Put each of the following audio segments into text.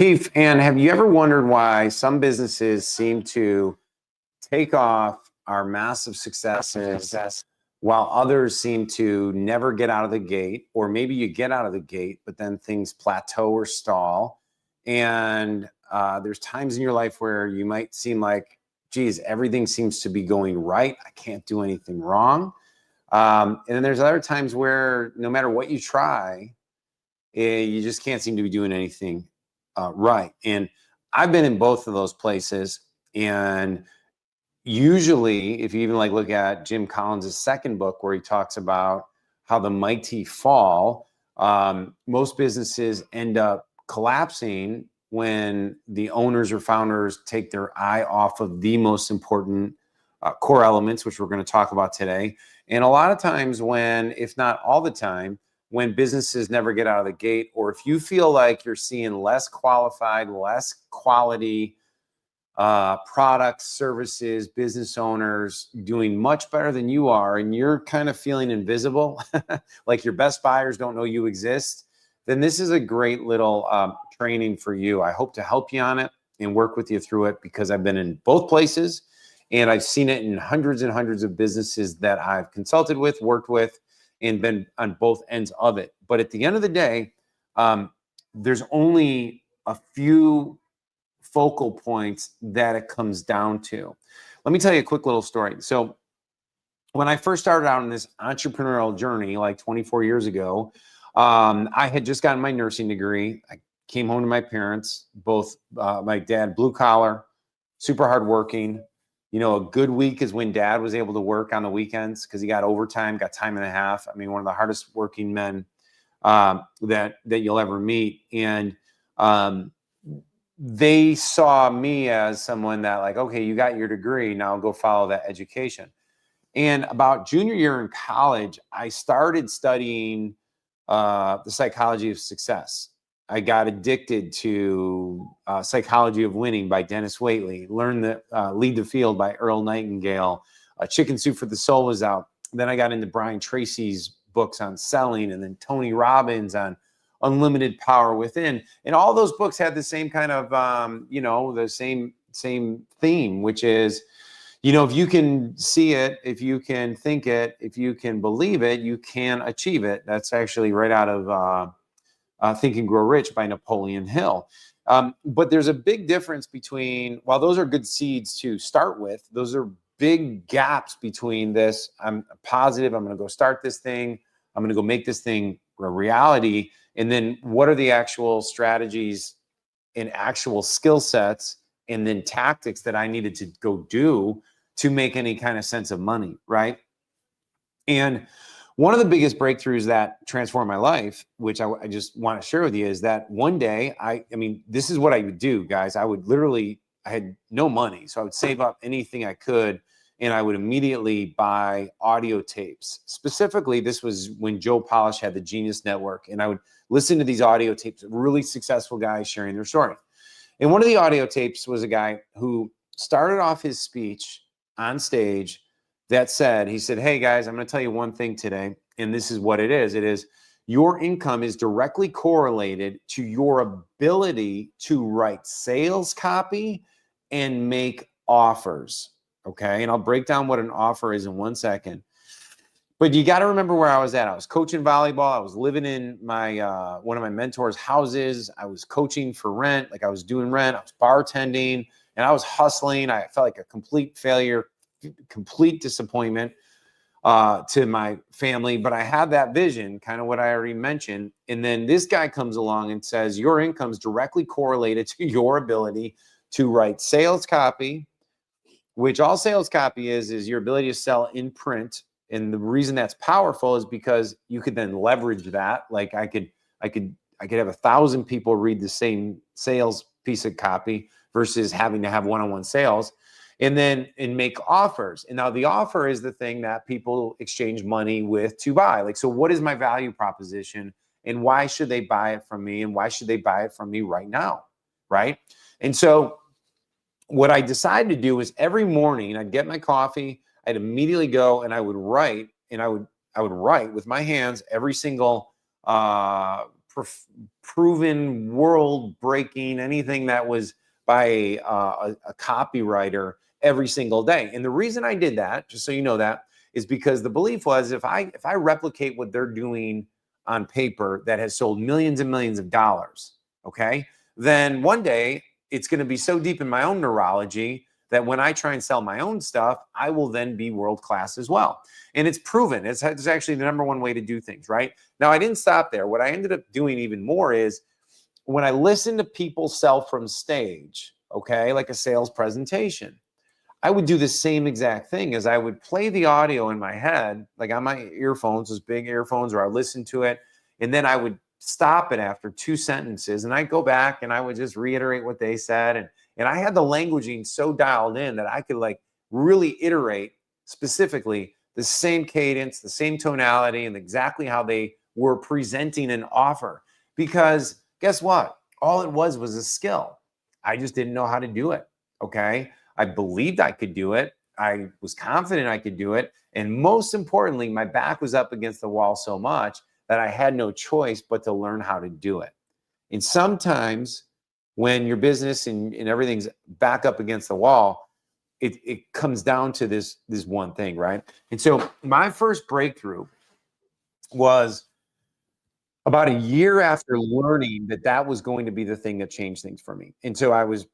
Keith, and have you ever wondered why some businesses seem to take off, our massive successes, while others seem to never get out of the gate? Or maybe you get out of the gate, but then things plateau or stall. And there's times in your life where you might seem like, geez, everything seems to be going right. I can't do anything wrong. And then there's other times where no matter what you try, you just can't seem to be doing anything right. And I've been in both of those places. And usually, if you even look at Jim Collins' second book, where he talks about how the mighty fall, most businesses end up collapsing when the owners or founders take their eye off of the most important core elements, which we're going to talk about today. And a lot of times when, if not all the time, when businesses never get out of the gate, or if you feel like you're seeing less qualified, less quality products, services, business owners doing much better than you are, and you're kind of feeling invisible, like your best buyers don't know you exist, then this is a great little training for you. I hope to help you on it and work with you through it, because I've been in both places and I've seen it in hundreds and hundreds of businesses that I've consulted with, worked with, and been on both ends of it. But at the end of the day, there's only a few focal points that it comes down to. Let me tell you a quick little story. So when I first started out in this entrepreneurial journey, like 24 years ago, I had just gotten my nursing degree. I came home to my parents, both my dad, blue collar, super hardworking. You know, a good week is when dad was able to work on the weekends because he got overtime, got time and a half. I mean, one of the hardest working men that you'll ever meet. And they saw me as someone that, like, okay, you got your degree, now go follow that education. And about junior year in college, I started studying the psychology of success. I got addicted to Psychology of Winning by Dennis Waitley, learned the Lead the Field by Earl Nightingale, Chicken Soup for the Soul was out. Then I got into Brian Tracy's books on selling, and then Tony Robbins on Unlimited Power Within. And all those books had the same kind of, the same theme, which is, if you can see it, if you can think it, if you can believe it, you can achieve it. That's actually right out of Think and Grow Rich by Napoleon Hill. But there's a big difference between, while those are good seeds to start with, those are big gaps between this. I'm positive I'm going to go start this thing. I'm going to go make this thing a reality. And then what are the actual strategies and actual skill sets and then tactics that I needed to go do to make any kind of sense of money, right? And one of the biggest breakthroughs that transformed my life, which I just want to share with you, is that one day, I mean, this is what I would do, guys. I had no money, so I would save up anything I could, and I would immediately buy audio tapes. Specifically, this was when Joe Polish had the Genius Network, and I would listen to these audio tapes of really successful guys sharing their story. And one of the audio tapes was a guy who started off his speech on stage that said, he said, hey guys, I'm going to tell you one thing today, and this is what it is. It is, your income is directly correlated to your ability to write sales copy and make offers. Okay. And I'll break down what an offer is in 1 second. But you got to remember where I was at. I was coaching volleyball. I was living in my one of my mentors' houses. I was coaching for rent. Like, I was doing rent. I was bartending, and I was hustling. I felt like a complete failure, complete disappointment to my family. But I had that vision, kind of what I already mentioned. And then this guy comes along and says, your income is directly correlated to your ability to write sales copy, which all sales copy is your ability to sell in print. And the reason that's powerful is because you could then leverage that. Like, I could have 1,000 people read the same sales piece of copy versus having to have one-on-one sales, and make offers. And now the offer is the thing that people exchange money with to buy. Like, so what is my value proposition, and why should they buy it from me, and why should they buy it from me right now, right? And so what I decided to do is every morning I'd get my coffee, I'd immediately go and I would write, and I would write with my hands every single proven world breaking, anything that was by a copywriter every single day. And the reason I did that, just so you know that, is because the belief was if I replicate what they're doing on paper that has sold millions and millions of dollars, okay, then one day it's going to be so deep in my own neurology that when I try and sell my own stuff, I will then be world-class as well. And it's proven. It's actually the number one way to do things, right? Now, I didn't stop there. What I ended up doing even more is when I listen to people sell from stage, okay, like a sales presentation, I would do the same exact thing as I would play the audio in my head, like on my earphones, those big earphones, or I listen to it, and then I would stop it after 2 sentences, and I'd go back and I would just reiterate what they said, and I had the languaging so dialed in that I could like really iterate specifically the same cadence, the same tonality, and exactly how they were presenting an offer. Because guess what? All it was a skill. I just didn't know how to do it. Okay. I believed I could do it. I was confident I could do it. And most importantly, my back was up against the wall so much that I had no choice but to learn how to do it. And sometimes when your business and everything's back up against the wall, it comes down to this one thing, right? And so my first breakthrough was about a year after learning that was going to be the thing that changed things for me. And so I was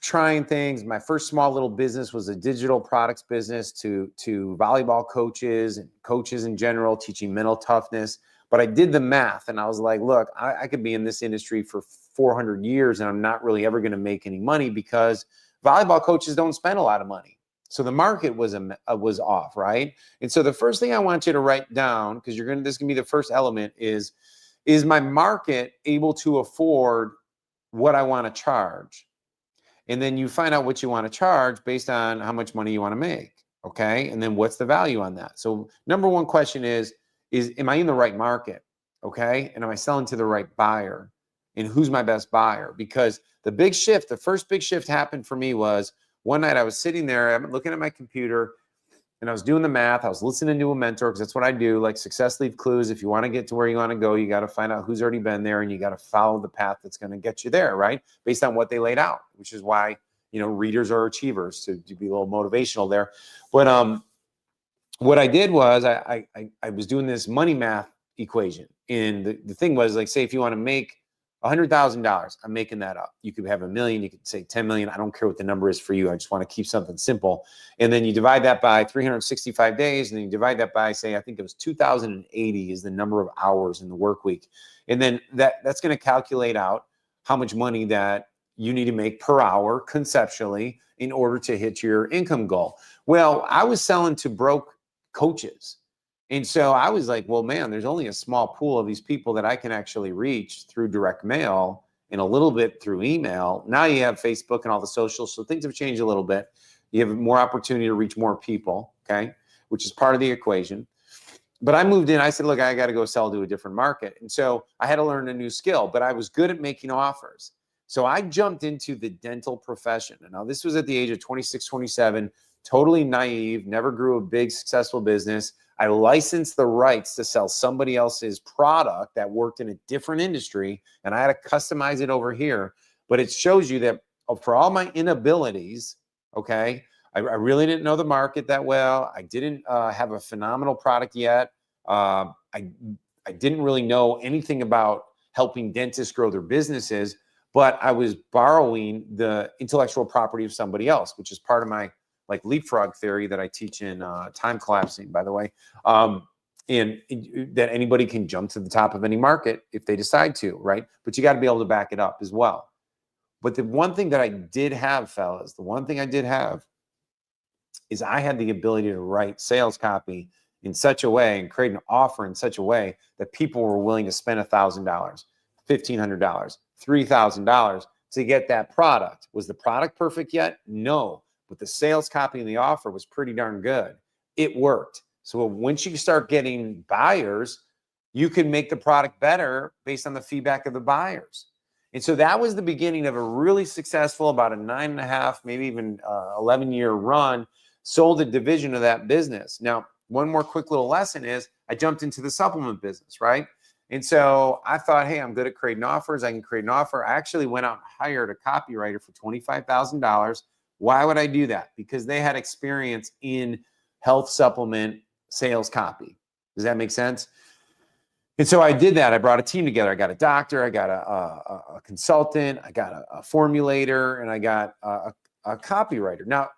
trying things. My first small little business was a digital products business to volleyball coaches and coaches in general, teaching mental toughness. But I did the math and I was like, look, I could be in this industry for 400 years and I'm not really ever going to make any money because volleyball coaches don't spend a lot of money. So the market was off, right? And so the first thing I want you to write down, because this is going to be the first element, is my market able to afford what I want to charge? And then you find out what you want to charge based on how much money you want to make, okay? And then what's the value on that? So number one question is am I in the right market, okay? And am I selling to the right buyer? And who's my best buyer? Because the first big shift happened for me was one night I was sitting there, I'm looking at my computer, and I was doing the math. I was listening to a mentor because that's what I do, like success leave clues. If you want to get to where you want to go, you got to find out who's already been there and you got to follow the path that's going to get you there, right? Based on what they laid out, which is why, readers are achievers, to be a little motivational there. But what I did was I was doing this money math equation. And the thing was, like, say if you want to make $100,000, I'm making that up. You could have $1 million, you could say 10 million. I don't care what the number is for you. I just want to keep something simple. And then you divide that by 365 days, and then you divide that by, say, I think it was 2,080 is the number of hours in the work week. And then that's going to calculate out how much money that you need to make per hour conceptually in order to hit your income goal. Well, I was selling to broke coaches. And so I was like, well, man, there's only a small pool of these people that I can actually reach through direct mail and a little bit through email. Now you have Facebook and all the socials, so things have changed a little bit. You have more opportunity to reach more people, okay, which is part of the equation. But I moved in, I said, look, I got to go sell to a different market. And so I had to learn a new skill, but I was good at making offers. So I jumped into the dental profession. And now this was at the age of 26, 27, totally naive, never grew a big successful business. I licensed the rights to sell somebody else's product that worked in a different industry, and I had to customize it over here. But it shows you that for all my inabilities, okay, I really didn't know the market that well. I didn't have a phenomenal product yet. I didn't really know anything about helping dentists grow their businesses, but I was borrowing the intellectual property of somebody else, which is part of my like leapfrog theory that I teach in time collapsing, by the way, and that anybody can jump to the top of any market if they decide to, right? But you got to be able to back it up as well. But the one thing that I did have, fellas, the one thing I did have is I had the ability to write sales copy in such a way and create an offer in such a way that people were willing to spend $1,000, $1,500, $3,000 to get that product. Was the product perfect yet? No. But the sales copy and the offer was pretty darn good. It worked. So once you start getting buyers, you can make the product better based on the feedback of the buyers. And so that was the beginning of a really successful, about a 9.5, maybe even 11-year run, sold a division of that business. Now, one more quick little lesson is I jumped into the supplement business, right? And so I thought, hey, I'm good at creating offers. I can create an offer. I actually went out and hired a copywriter for $25,000. Why would I do that? Because they had experience in health supplement sales copy. Does that make sense? And so I did that. I brought a team together. I got a doctor, I got a consultant, I got a formulator, and I got a copywriter. Now,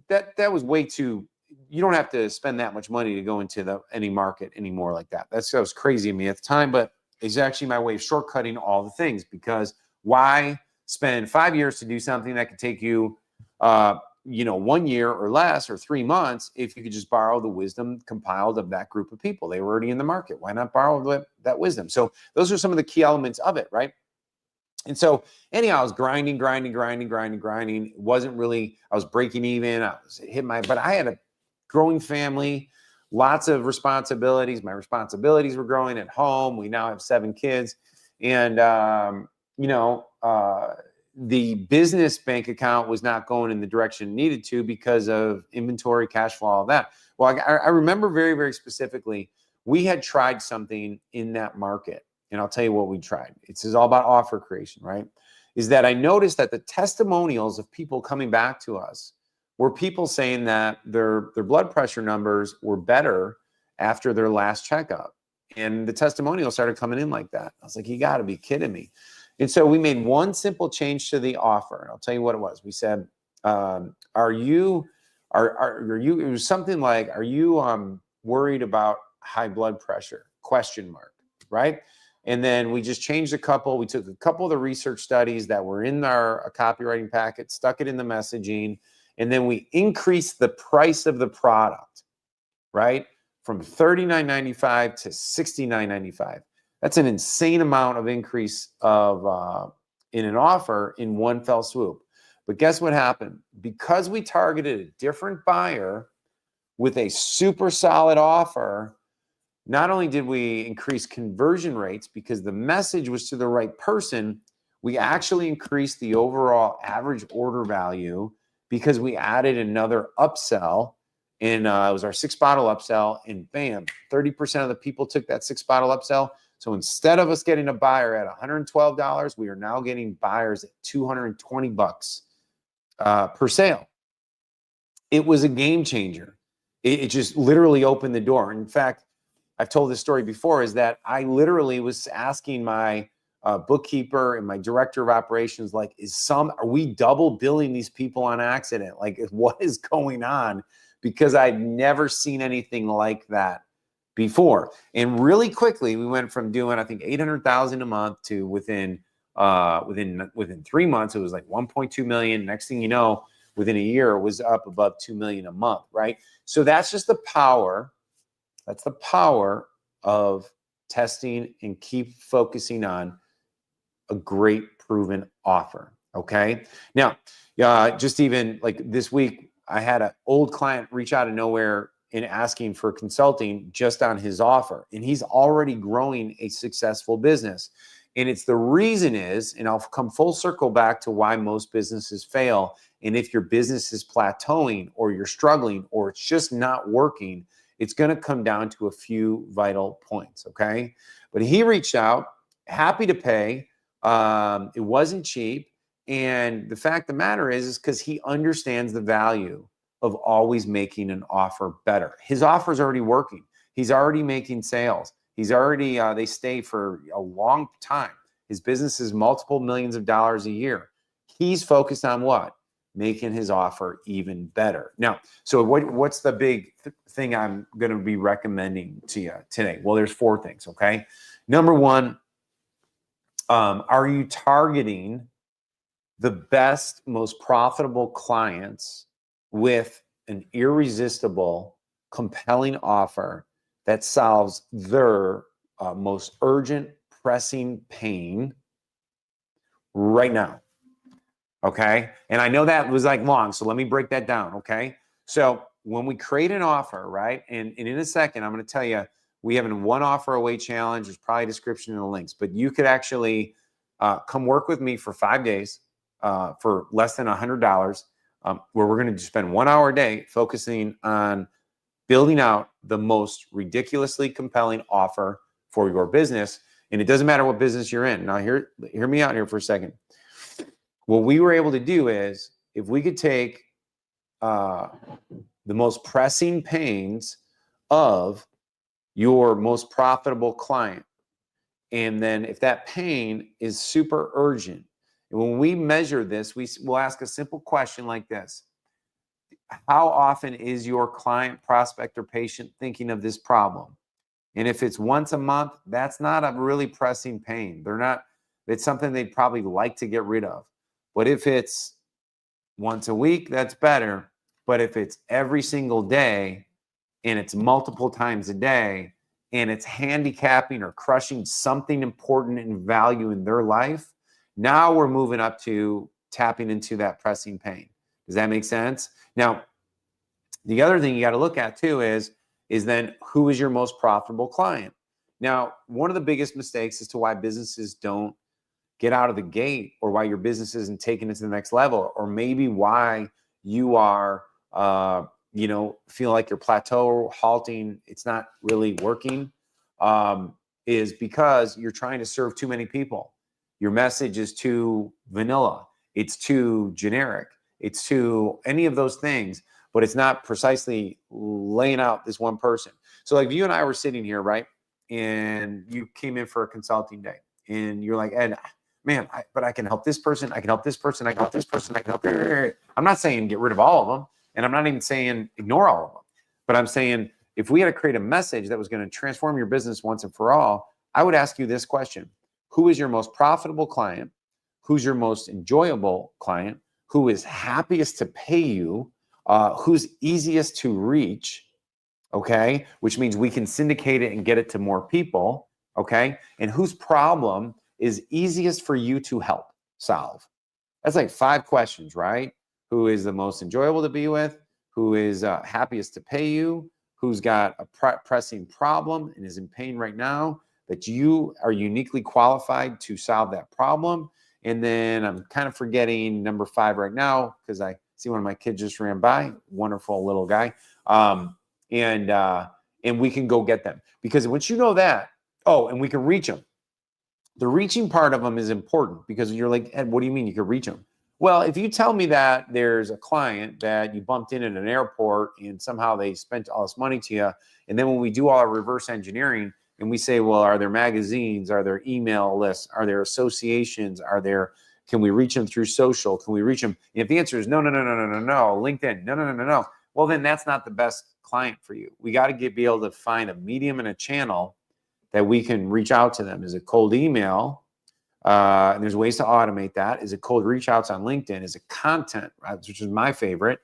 that was way too. You don't have to spend that much money to go into any market anymore like that. That was crazy to me at the time, but it's actually my way of shortcutting all the things, because why spend 5 years to do something that could take you 1 year or less, or 3 months, if you could just borrow the wisdom compiled of that group of people. They were already in the market. Why not borrow that wisdom? So those are some of the key elements of it, right? And so anyhow, I was grinding. It wasn't really, I was breaking even. I was but I had a growing family, lots of responsibilities. My responsibilities were growing at home. We now have 7 kids. And, the business bank account was not going in the direction it needed to because of inventory, cash flow, all that. Well, I remember very, very specifically, we had tried something in that market. And I'll tell you what we tried. This is all about offer creation, right? Is that I noticed that the testimonials of people coming back to us were people saying that their blood pressure numbers were better after their last checkup. And the testimonials started coming in like that. I was like, you got to be kidding me. And so we made one simple change to the offer. And I'll tell you what it was. We said, are you, it was something like, are you worried about high blood pressure? ? Right? And then we just changed a couple. We took a couple of the research studies that were in our copywriting packet, stuck it in the messaging, and then we increased the price of the product, right? From $39.95 to $69.95. That's an insane amount of increase of in an offer in one fell swoop. But guess what happened? Because we targeted a different buyer with a super solid offer, not only did we increase conversion rates because the message was to the right person, we actually increased the overall average order value because we added another upsell. And it was our 6-bottle upsell, and bam, 30% of the people took that 6-bottle upsell. So instead of us getting a buyer at $112, we are now getting buyers at $220 per sale. It was a game changer. It just literally opened the door. In fact, I've told this story before, is that I literally was asking my bookkeeper and my director of operations, like, are we double billing these people on accident? Like, what is going on? Because I'd never seen anything like that before. And really quickly, we went from doing, I think, 800,000 a month to within 3 months, it was like 1.2 million. Next thing you know, within a year, it was up above 2 million a month, right? So that's just the power. That's the power of testing and keep focusing on a great proven offer. Okay. Now, just even like this week, I had an old client reach out of nowhere and asking for consulting just on his offer. And he's already growing a successful business. And it's the reason is, and I'll come full circle back to why most businesses fail. And if your business is plateauing or you're struggling or it's just not working, it's going to come down to a few vital points. Okay. But he reached out, happy to pay. It wasn't cheap. And the fact of the matter is because he understands the value of always making an offer better. His offer is already working. He's already making sales. He's already, they stay for a long time. His business is multiple millions of dollars a year. He's focused on what? Making his offer even better. Now, so what's the big thing I'm going to be recommending to you today? Well, there's 4 things, okay? Number 1, are you targeting the best, most profitable clients with an irresistible, compelling offer that solves their most urgent, pressing pain right now? Okay. And I know that was like long, so let me break that down. Okay. So when we create an offer, right? And in a second, I'm going to tell you, we have a 1 offer away challenge. There's probably a description in the links, but you could actually come work with me for 5 days for less than $100, where we're going to spend 1 hour a day focusing on building out the most ridiculously compelling offer for your business. And it doesn't matter what business you're in. Now, hear me out here for a second. What we were able to do is, if we could take the most pressing pains of your most profitable client, and then if that pain is super urgent, and when we measure this, we'll ask a simple question like this: how often is your client, prospect, or patient thinking of this problem? And if it's once a month, that's not a really pressing pain. It's something they'd probably like to get rid of. But if it's once a week, that's better. But if it's every single day and it's multiple times a day and it's handicapping or crushing something important and value in their life, now we're moving up to tapping into that pressing pain. Does that make sense? Now, the other thing you got to look at too is then who is your most profitable client? Now, one of the biggest mistakes as to why businesses don't get out of the gate, or why your business isn't taking it to the next level, or maybe why you are, feel like your plateau, halting, it's not really working, is because you're trying to serve too many people. Your message is too vanilla. It's too generic. It's too any of those things, but it's not precisely laying out this one person. So like if you and I were sitting here, right? And you came in for a consulting day and you're like, Ed, man, but I can help this person. I can help this person. I can help this person. I can help. I'm not saying get rid of all of them. And I'm not even saying ignore all of them. But I'm saying if we had to create a message that was going to transform your business once and for all, I would ask you this question: who is your most profitable client? Who's your most enjoyable client? Who is happiest to pay you? Who's easiest to reach? Okay, which means we can syndicate it and get it to more people. Okay, and whose problem is easiest for you to help solve? That's like 5 questions, right? Who is the most enjoyable to be with? Who is happiest to pay you? Who's got a pressing problem and is in pain right now that you are uniquely qualified to solve that problem? And then I'm kind of forgetting number 5 right now because I see one of my kids just ran by. Wonderful little guy. And we can go get them, because once you know that, and we can reach them. The reaching part of them is important, because you're like, Ed, what do you mean you can reach them? Well, if you tell me that there's a client that you bumped in at an airport and somehow they spent all this money to you, and then when we do all our reverse engineering and we say, well, are there magazines? Are there email lists? Are there associations? Can we reach them through social? Can we reach them? And if the answer is no, LinkedIn, no. Well, then that's not the best client for you. We got to be able to find a medium and a channel that we can reach out to them. Is it cold email? And there's ways to automate that. Is it cold reach outs on LinkedIn? Is it content, which is my favorite,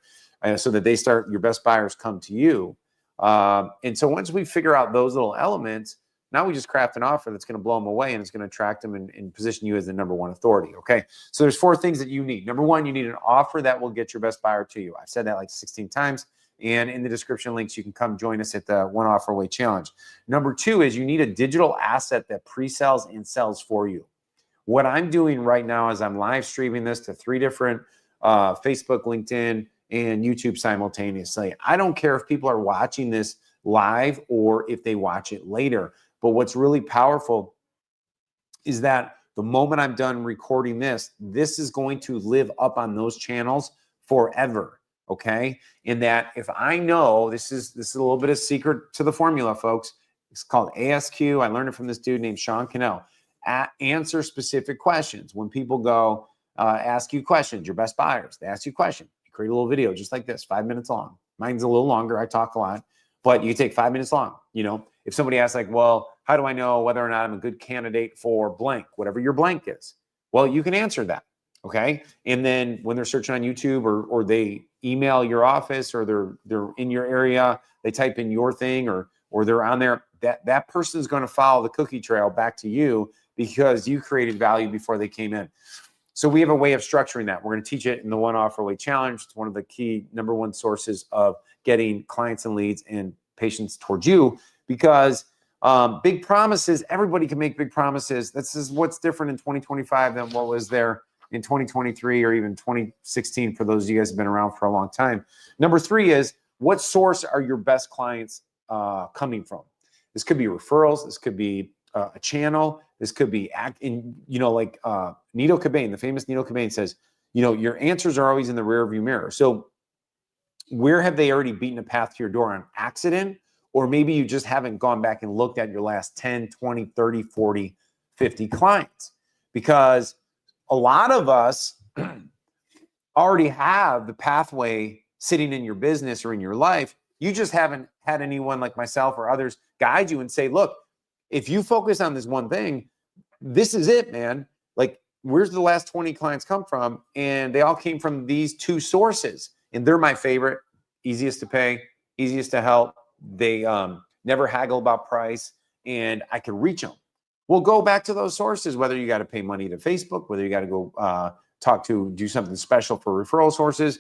so that your best buyers come to you. And so once we figure out those little elements, now we just craft an offer that's going to blow them away, and it's going to attract them and position you as the number 1 authority. Okay. So there's 4 things that you need. Number 1, you need an offer that will get your best buyer to you. I've said that like 16 times. And in the description links, you can come join us at the One Offer Away Challenge. Number 2 is you need a digital asset that pre-sells and sells for you. What I'm doing right now is I'm live streaming this to 3 different Facebook, LinkedIn, and YouTube simultaneously. I don't care if people are watching this live or if they watch it later. But what's really powerful is that the moment I'm done recording this is going to live up on those channels forever. Okay. And that if I know, this is a little bit of secret to the formula, folks. It's called ASQ. I learned it from this dude named Sean Cannell. Answer specific questions. When people go ask you questions, your best buyers, they ask you questions. You create a little video just like this, 5 minutes long. Mine's a little longer. I talk a lot, but you take 5 minutes long. If somebody asks like, well, how do I know whether or not I'm a good candidate for blank, whatever your blank is? Well, you can answer that. Okay. And then when they're searching on YouTube or they email your office or they're in your area, they type in your thing or they're on there, that person is going to follow the cookie trail back to you because you created value before they came in. So we have a way of structuring that. We're going to teach it in the One Offer Away Challenge. It's one of the key number 1 sources of getting clients and leads and patients towards you, because big promises, everybody can make big promises. This is what's different in 2025 than what was there in 2023 or even 2016 for those of you guys who have been around for a long time. Number 3 is, what source are your best clients coming from? This could be referrals. This could be a channel. This could be like Nito Cobain, the famous Nito Cobain says, your answers are always in the rearview mirror. So where have they already beaten a path to your door on accident? Or maybe you just haven't gone back and looked at your last 10, 20, 30, 40, 50 clients. Because a lot of us already have the pathway sitting in your business or in your life. You just haven't had anyone like myself or others guide you and say, look, if you focus on this one thing, this is it, man. Like, where's the last 20 clients come from? And they all came from these two sources. And they're my favorite, easiest to pay, easiest to help. They never haggle about price, and I can reach them. We'll go back to those sources, whether you got to pay money to Facebook, whether you got to go do something special for referral sources,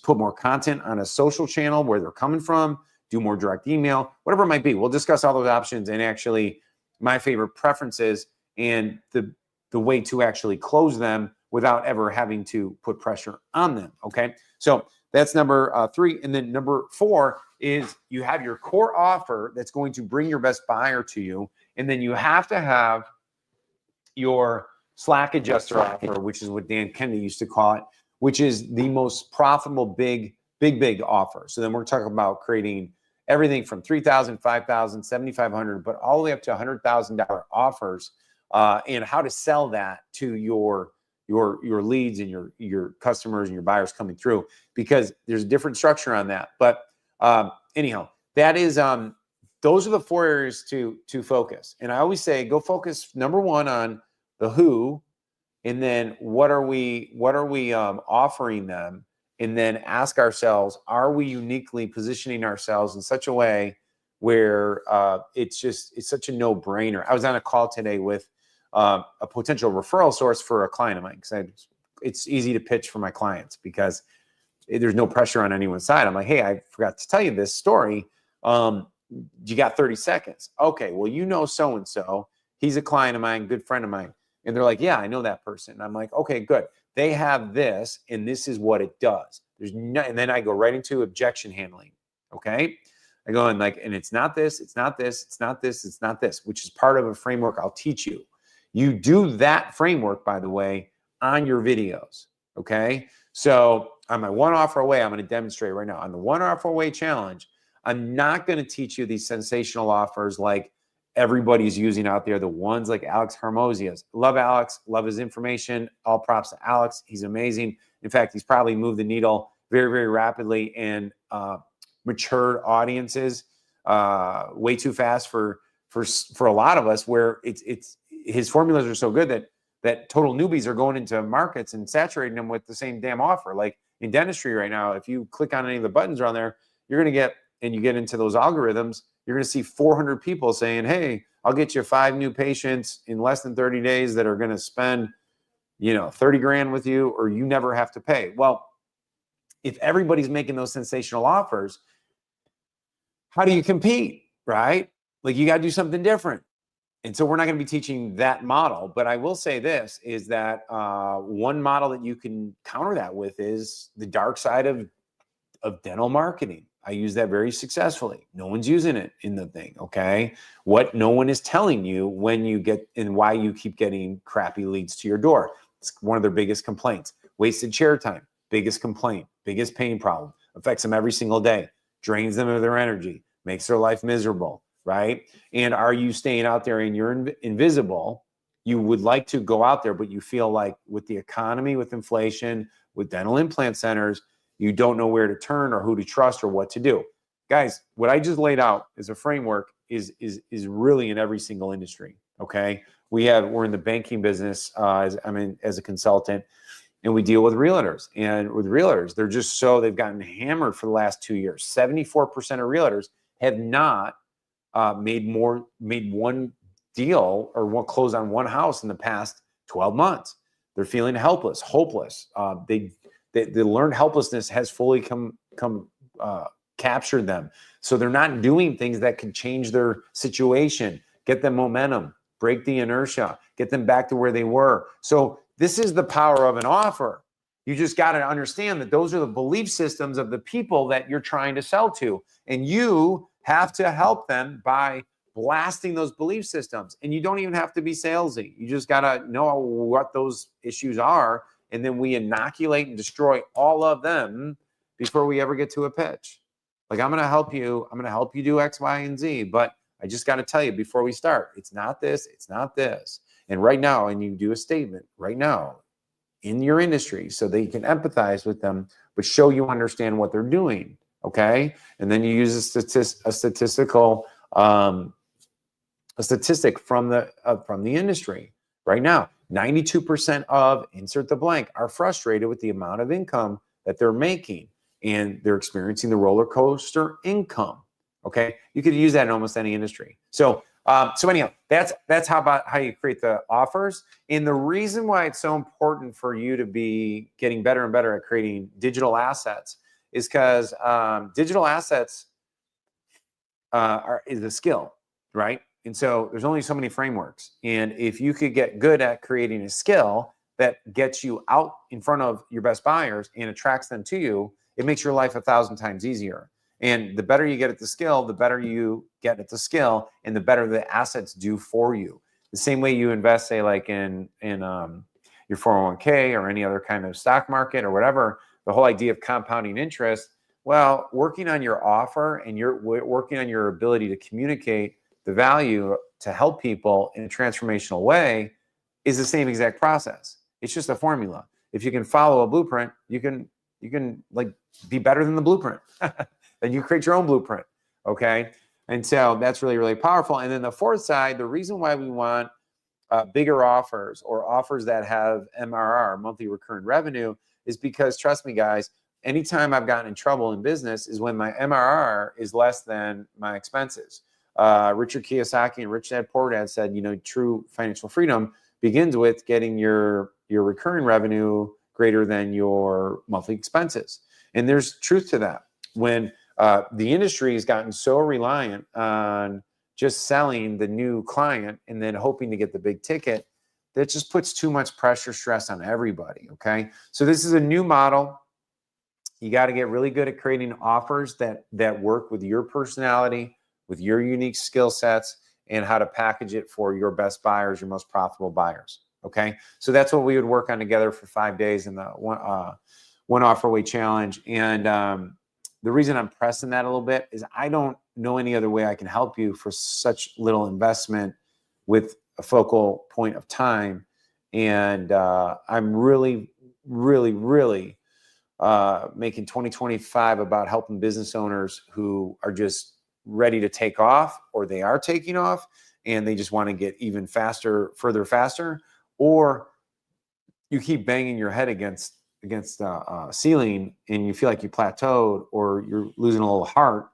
put more content on a social channel where they're coming from, do more direct email, whatever it might be. We'll discuss all those options and actually my favorite preferences and the way to actually close them without ever having to put pressure on them, okay? So that's number 3. And then number 4 is you have your core offer that's going to bring your best buyer to you. And then you have to have your slack adjuster offer, which is what Dan Kennedy used to call it, which is the most profitable big offer. So then we're talking about creating everything from $3,000, $5,000, $7,500, but all the way up to $100,000 offers, and how to sell that to your leads and your customers and your buyers coming through, because there's a different structure on that. But anyhow, that is those are the 4 areas to focus. And I always say, go focus number 1 on the who, and then what are we offering them, and then ask ourselves, are we uniquely positioning ourselves in such a way where it's such a no-brainer. I was on a call today with a potential referral source for a client of mine, because it's easy to pitch for my clients because there's no pressure on anyone's side. I'm like, hey, I forgot to tell you this story. You got 30 seconds. Okay, well, so-and-so, he's a client of mine, good friend of mine. And they're like, yeah, I know that person. And I'm like, okay, good. They have this, and this is what it does. And then I go right into objection handling. Okay. I go and it's not this, it's not this, it's not this, it's not this, which is part of a framework I'll teach you. You do that framework, by the way, on your videos. Okay. So on my 1 offer away, I'm going to demonstrate right now. On the 1 offer away challenge, I'm not going to teach you these sensational offers like everybody's using out there, the ones like Alex Hormozia's. Love Alex, love his information. All props to Alex. He's amazing. In fact, he's probably moved the needle very, very rapidly and matured audiences way too fast for a lot of us, where it's his formulas are so good that total newbies are going into markets and saturating them with the same damn offer. Like in dentistry right now, if you click on any of the buttons around there, you're going to get, and you get into those algorithms, you're going to see 400 people saying, hey, I'll get you 5 new patients in less than 30 days that are going to spend, 30 grand with you, or you never have to pay. Well, if everybody's making those sensational offers, how do you compete, right? Like, you got to do something different. And so we're not going to be teaching that model, but I will say this is that one model that you can counter that with is the dark side of dental marketing. I use that very successfully. No one's using it in the thing, okay? What no one is telling you when you get, and why you keep getting crappy leads to your door. It's one of their biggest complaints. Wasted chair time, biggest complaint, biggest pain problem, affects them every single day, drains them of their energy, makes their life miserable, right? And are you staying out there and you're invisible? You would like to go out there, but you feel like with the economy, with inflation, with dental implant centers, you don't know where to turn or who to trust or what to do. Guys, what I just laid out as a framework is really in every single industry, okay? We're in the banking business as a consultant, and we deal with realtors. And with realtors, they've gotten hammered for the last 2 years. 74% of realtors have not made one deal or close on one house in the past 12 months. They're feeling helpless, hopeless. The learned helplessness has fully captured them. So they're not doing things that can change their situation, get them momentum, break the inertia, get them back to where they were. So this is the power of an offer. You just got to understand that those are the belief systems of the people that you're trying to sell to. And you have to help them by blasting those belief systems. And you don't even have to be salesy. You just got to know what those issues are. And then we inoculate and destroy all of them before we ever get to a pitch. Like, I'm going to help you. I'm going to help you do X, Y, and Z. But I just got to tell you before we start, it's not this, it's not this. And right now, and you do a statement right now in your industry so that you can empathize with them, but show you understand what they're doing. Okay. And then you use a statistic from the industry. Right now, 92% of insert the blank are frustrated with the amount of income that they're making, and they're experiencing the roller coaster income. Okay, you could use that in almost any industry. So anyhow, that's how you create the offers. And the reason why it's so important for you to be getting better and better at creating digital assets is because digital assets is a skill, right? And so there's only so many frameworks. And if you could get good at creating a skill that gets you out in front of your best buyers and attracts them to you, it makes your life 1,000 times easier. And the better you get at the skill, the better you get at the skill, and the better the assets do for you. The same way you invest, say, like in your 401k or any other kind of stock market or whatever, the whole idea of compounding interest, well, working on your offer and you're working on your ability to communicate the value to help people in a transformational way is the same exact process. It's just a formula. If you can follow a blueprint, you can like be better than the blueprint. Then you create your own blueprint. Okay. And so that's really, really powerful. And then the fourth side, the reason why we want bigger offers or offers that have MRR, monthly recurring revenue, is because, trust me, guys, anytime I've gotten in trouble in business is when my MRR is less than my expenses. Richard Kiyosaki and Rich Dad Poor Dad said, true financial freedom begins with getting your recurring revenue greater than your monthly expenses. And there's truth to that. When the industry has gotten so reliant on just selling the new client and then hoping to get the big ticket, that just puts too much pressure, stress on everybody. Okay. So this is a new model. You got to get really good at creating offers that work with your personality, with your unique skill sets, and how to package it for your best buyers, your most profitable buyers. Okay. So that's what we would work on together for 5 days in the one offer way challenge. And the reason I'm pressing that a little bit is I don't know any other way I can help you for such little investment with a focal point of time. And I'm really, really, really making 2025 about helping business owners who are just ready to take off, or they are taking off and they just want to get even faster, further, faster, or you keep banging your head against a ceiling and you feel like you plateaued or you're losing a little heart.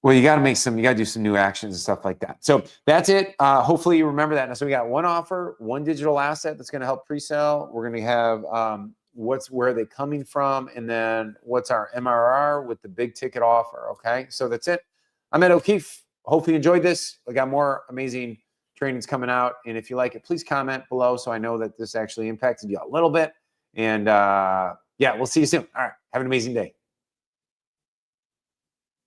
Well, you got to do some new actions and stuff like that. So that's it. Hopefully you remember that. Now, so we got one offer, one digital asset that's going to help pre-sell. We're going to have where are they coming from, and then what's our MRR with the big ticket offer. Okay, so that's it. I'm Ed O'Keefe. Hopefully you enjoyed this. We got more amazing trainings coming out, and if you like it, please comment below so I know that this actually impacted you a little bit. And yeah, we'll see you soon. All right, have an amazing day.